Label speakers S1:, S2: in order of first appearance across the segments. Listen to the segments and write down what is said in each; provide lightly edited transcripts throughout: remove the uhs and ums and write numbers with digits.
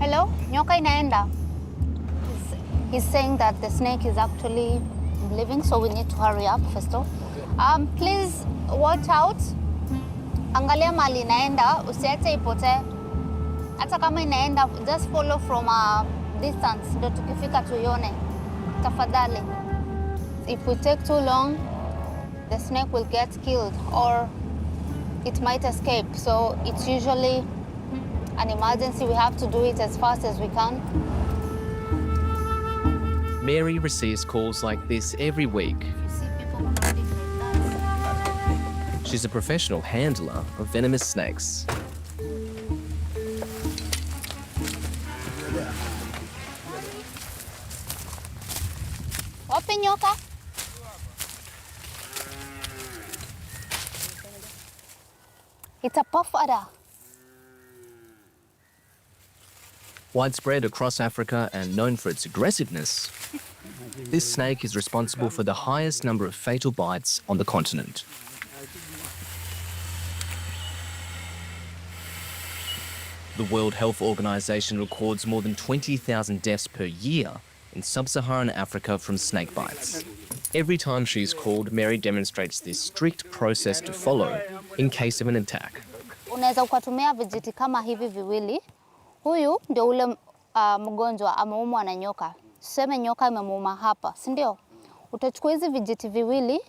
S1: Hello, nyoka inaenda. He's saying that the snake is actually living, so we need to hurry up first off. Please watch out. Angalia mali inaenda, usiache ipote. Hata kama inaenda, just follow from a distance, ndio tukifika tuione. Tafadhali. If we take too long, the snake will get killed or it might escape. So it's usually an emergency. We have to do it as fast as we can.
S2: Mary receives calls like this every week. She's a professional handler of venomous snakes.
S1: Open nyoka. It's a puff adder.
S2: Widespread across Africa and known for its aggressiveness, this snake is responsible for the highest number of fatal bites on the continent. The World Health Organization records more than 20,000 deaths per year in sub-Saharan Africa from snake bites. Every time she's called, Mary demonstrates this strict process to follow in case of an attack.
S1: Unaweza ukatumia vijiti kama hivi viwili. Huyu ndio ule mgonjwa ameumwa na nyoka. Tuseme nyoka imemuuma hapa, si ndio? Utachukua hizi vijiti viwili,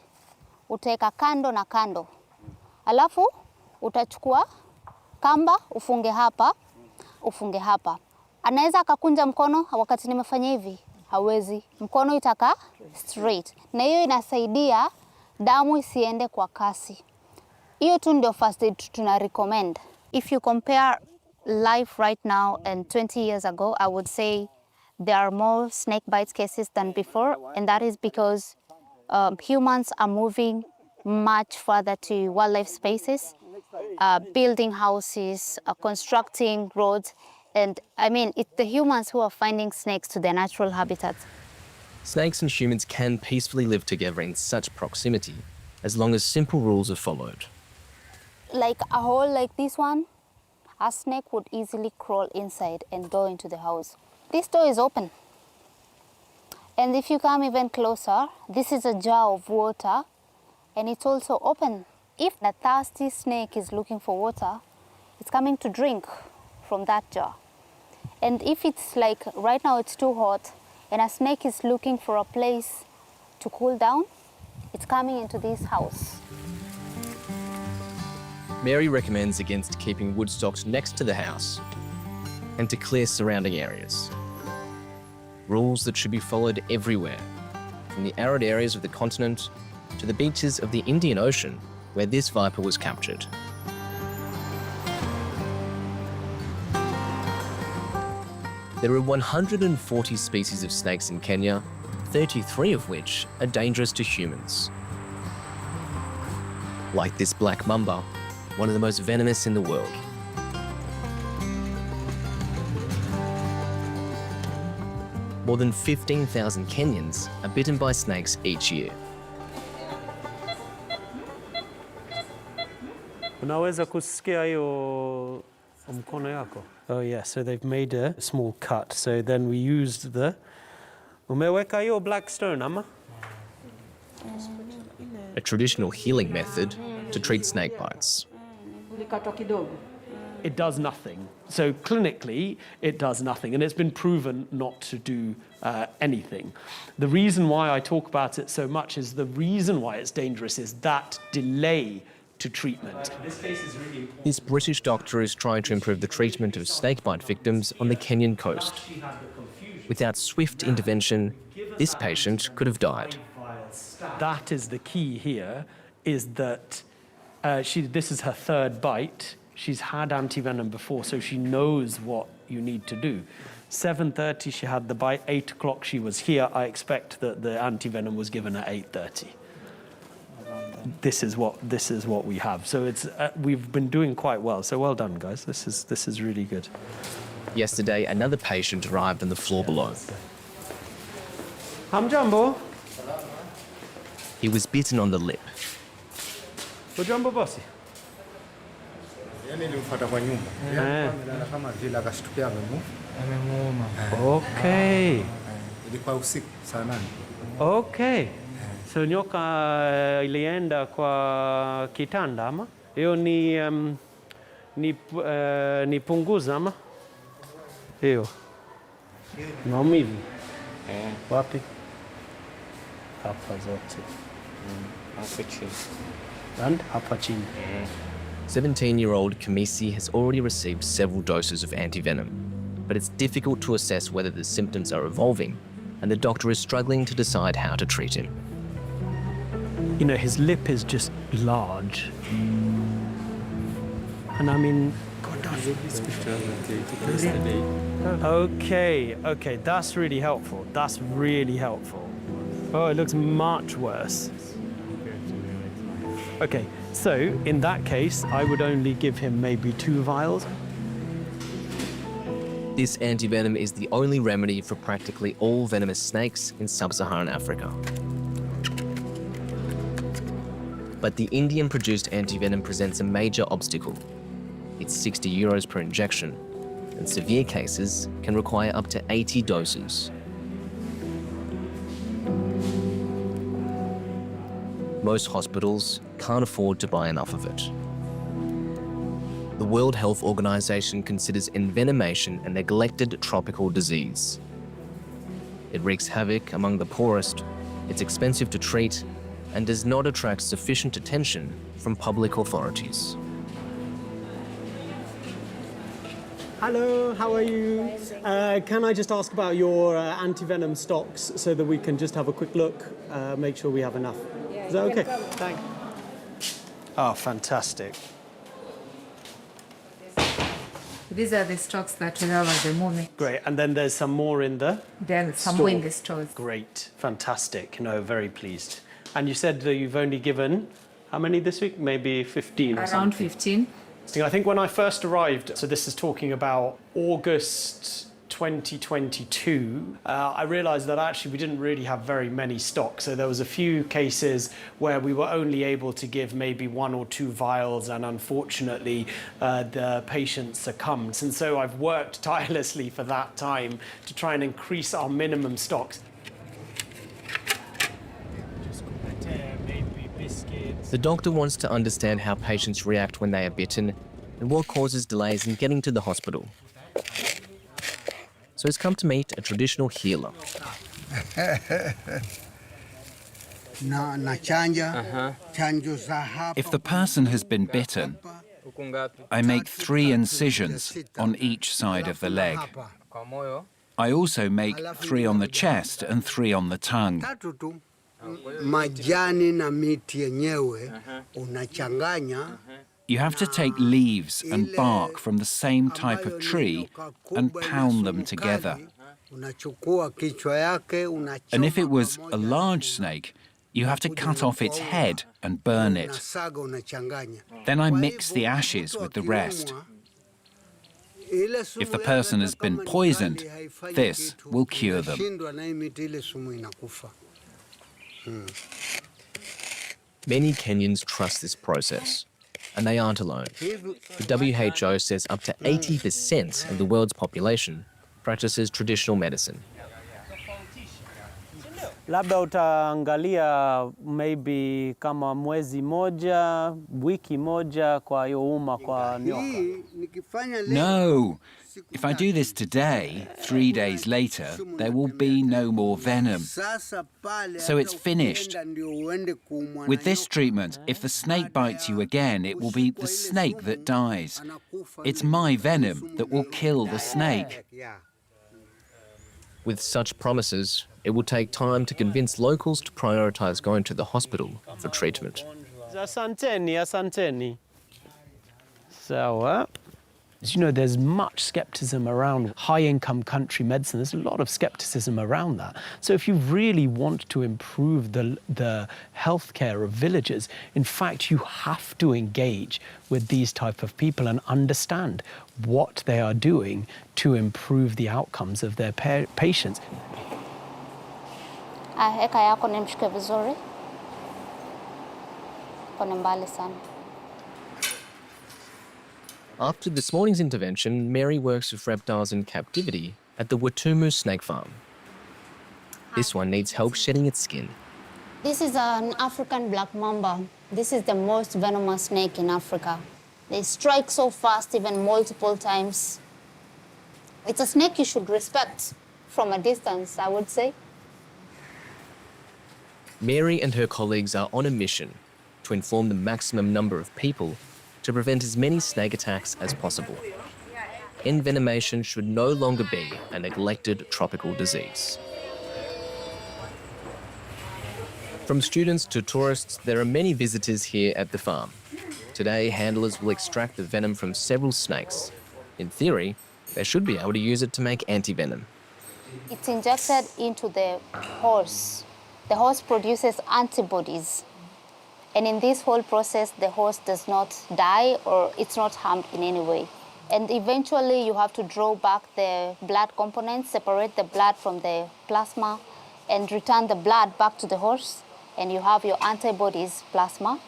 S1: utaweka kando na kando. Alafu utachukua kamba ufunge hapa, ufunge hapa. Anaweza akakunja mkono wakati nimefanya hivi? Hawezi. Mkono itaka straight. Na hiyo inasaidia damu isiende kwa kasi. Hiyo tu ndio first aid tuna recommend. If you compare life right now and 20 years ago, I would say there are more snake bites cases than before, and that is because humans are moving much further to wildlife spaces, building houses, constructing roads, and I mean, it's the humans who are finding snakes to their natural habitats.
S2: Snakes and humans can peacefully live together in such proximity as long as simple rules are followed.
S1: Like a hole like this one, a snake would easily crawl inside and go into the house. This door is open. And if you come even closer, this is a jar of water and it's also open. If the thirsty snake is looking for water, it's coming to drink from that jar. And if it's like right now it's too hot and a snake is looking for a place to cool down, it's coming into this house.
S2: Mary recommends against keeping wood stocks next to the house and to clear surrounding areas. Rules that should be followed everywhere, from the arid areas of the continent to the beaches of the Indian Ocean where this viper was captured. There are 140 species of snakes in Kenya, 33 of which are dangerous to humans. Like this black mamba, one of the most venomous in the world. More than 15,000 Kenyans are bitten by snakes each year.
S3: Unaweza kusikia hiyo mkono yako? Oh yeah, so they've made a small cut. So then we used the... Umeweka hiyo black stone, ama?
S2: A traditional healing method to treat snake bites.
S3: It does nothing. So clinically, it does nothing, and it's been proven not to do anything. The reason why I talk about it so much is the reason why it's dangerous is that delay to treatment.
S2: This British doctor is trying to improve the treatment of snakebite victims on the Kenyan coast. Without swift intervention, this patient could have died.
S3: That is the key here, is that this is her third bite. She's had antivenom before, so she knows what you need to do. 7:30 she had the bite, 8 o'clock she was here. I expect that the antivenom was given at 8:30. This is what we have. So it's we've been doing quite well. So well done, guys. This is really good.
S2: Yesterday, another patient arrived on the floor below.
S3: Hamjambo.
S2: He was bitten on the lip.
S3: Hamjambo bossy.
S4: Nilimfuata kwa nyumba. Amelala kama vile akashtukia
S5: Amemuuma.
S3: Okay.
S4: Ilikuwa usiku saa 8.
S3: Okay. So nyoka ilienda kwa kitanda ama? Hiyo ni punguza ama? Hiyo. Maumivu. Wapi? Hapa zote.
S5: Hapo chini.
S3: And hapa chini.
S2: 17-year-old Kamisi has already received several doses of antivenom, but it's difficult to assess whether the symptoms are evolving, and the doctor is struggling to decide how to treat him.
S3: You know, his lip is just large. And I mean... Okay, that's really helpful. That's really helpful. Oh, it looks much worse. Okay, so in that case, I would only give him maybe 2 vials.
S2: This antivenom is the only remedy for practically all venomous snakes in sub-Saharan Africa. But the Indian-produced antivenom presents a major obstacle. It's 60 euros per injection, and severe cases can require up to 80 doses. Most hospitals can't afford to buy enough of it. The World Health Organization considers envenomation a neglected tropical disease. It wreaks havoc among the poorest, it's expensive to treat, and does not attract sufficient attention from public authorities.
S3: Hello, how are you? Can I just ask about your antivenom stocks so that we can just have a quick look, make sure we have enough? Is that okay? Thanks. Oh, fantastic.
S6: These are the stocks that we have at the moment.
S3: Great, and then there's some more in the
S6: Then some
S3: store.
S6: more in the stores.
S3: Great, fantastic. No, very pleased. And you said that you've only given, how many this week? Maybe 15 or
S6: Around
S3: something.
S6: 15.
S3: I think when I first arrived, so this is talking about August 2022, I realized that actually we didn't really have very many stocks. So there was a few cases where we were only able to give maybe 1 or 2 vials, and unfortunately the patient succumbed. And so I've worked tirelessly for that time to try and increase our minimum stocks.
S2: The doctor wants to understand how patients react when they are bitten and what causes delays in getting to the hospital. So he's come to meet a traditional healer.
S7: If the person has been bitten, I make 3 incisions on each side of the leg. I also make 3 on the chest and 3 on the tongue. You have to take leaves and bark from the same type of tree and pound them together. And if it was a large snake, you have to cut off its head and burn it. Then I mix the ashes with the rest. If the person has been poisoned, this will cure them.
S2: Many Kenyans trust this process, and they aren't alone. The WHO says up to 80% of the world's population practices traditional medicine.
S3: Labda utaangalia maybe kama mwezi moja, wiki moja kwa hiyo uma kwa nyoka.
S7: No! If I do this today, 3 days later, there will be no more venom. So it's finished. With this treatment, if the snake bites you again, it will be the snake that dies. It's my venom that will kill the snake.
S2: With such promises, it will take time to convince locals to prioritise going to the hospital for treatment.
S3: Asanteni, asanteni. Sawa. You know, there's much skepticism around high-income country medicine. There's a lot of skepticism around that. So if you really want to improve the healthcare of villagers, in fact, you have to engage with these type of people and understand what they are doing to improve the outcomes of their patients.
S1: Eka yako nimshike vizuri. Kone mbali sana.
S2: After this morning's intervention, Mary works with reptiles in captivity at the Watumu snake farm. This one needs help shedding its skin.
S1: This is an African black mamba. This is the most venomous snake in Africa. They strike so fast, even multiple times. It's a snake you should respect from a distance, I would say.
S2: Mary and her colleagues are on a mission to inform the maximum number of people to prevent as many snake attacks as possible. Envenomation should no longer be a neglected tropical disease. From students to tourists, there are many visitors here at the farm. Today, handlers will extract the venom from several snakes. In theory, they should be able to use it to make antivenom.
S1: It's injected into the horse. The horse produces antibodies. And in this whole process, the horse does not die or it's not harmed in any way. And eventually, you have to draw back the blood components, separate the blood from the plasma, and return the blood back to the horse. And you have your antibodies plasma,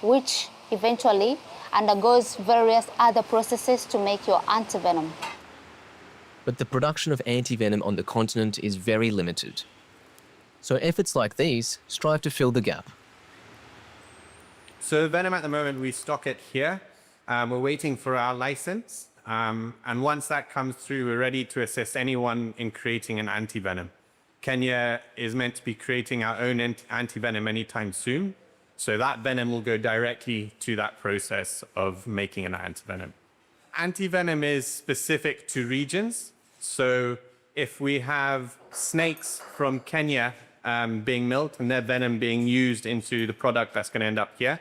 S1: which eventually undergoes various other processes to make your antivenom.
S2: But the production of antivenom on the continent is very limited. So efforts like these strive to fill the gap.
S8: So venom at the moment, we stock it here. We're waiting for our license. And once that comes through, we're ready to assist anyone in creating an antivenom. Kenya is meant to be creating our own antivenom anytime soon. So that venom will go directly to that process of making an antivenom. Antivenom is specific to regions. So if we have snakes from Kenya being milked and their venom being used into the product that's going to end up here,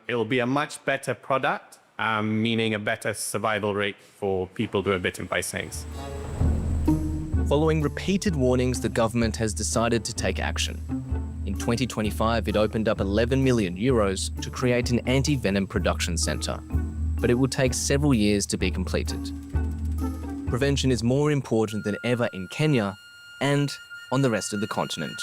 S8: it'll be a much better product, meaning a better survival rate for people who are bitten by snakes.
S2: Following repeated warnings, the government has decided to take action. In 2025, it opened up 11 million euros to create an anti-venom production centre, but it will take several years to be completed. Prevention is more important than ever in Kenya and on the rest of the continent.